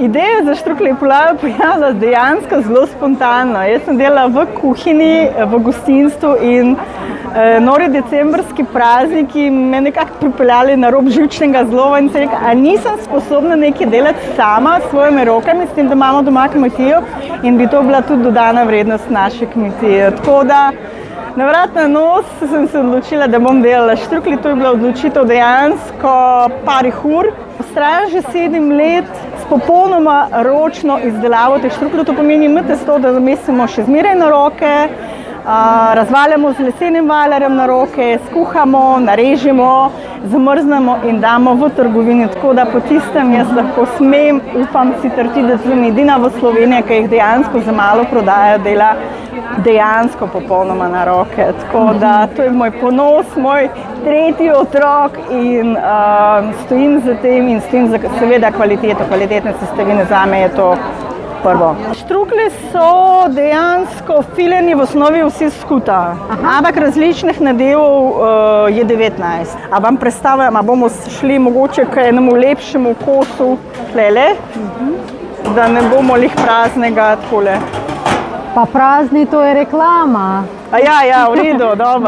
Ideja za štruklje polave pojavila dejansko zelo spontano. Jaz sem delala v kuhinji, v gostinstvu in nori decembrski prazniki me nekako pripeljali na rob živčnega zloma in sem rekla, a nisem sposobna nekaj delati sama s svojimi rokami, s tem, da imamo doma kmetijo in bi to bila tudi dodana vrednost naše kmetije. Tako da na vrat na nos sem se odločila, da bom delala štruklje. To je bila odločitev dejansko parih ur. Vztrajam že 7 let s popolnoma ročno izdelavo teh štrukljev. To pomeni, mi testo, da zamesimo še zmeraj na roke, razvaljamo z lesenim valerjem na roke, skuhamo, narežemo, zamrznemo in damo v trgovini. Tako da po tistem jaz lahko smem, upam si trditi, da sem edina v Sloveniji, ki jih dejansko za malo prodajo, dela dejansko popolnoma na roke. Tako da to je moj ponos, moj 3. otrok in stojim za tem in stojim za seveda kvalitetne sestavine. Zame je to prvo. Štruklje so dejansko filjeni v osnovi vsi skuta, ampak različnih nadevov je 19. A vam predstavljam, a bomo šli mogoče k enemu lepšemu kosu tlele, da ne bomo lih praznega takole. Pa prazni, to je reklama. Ja, v redu, dobro.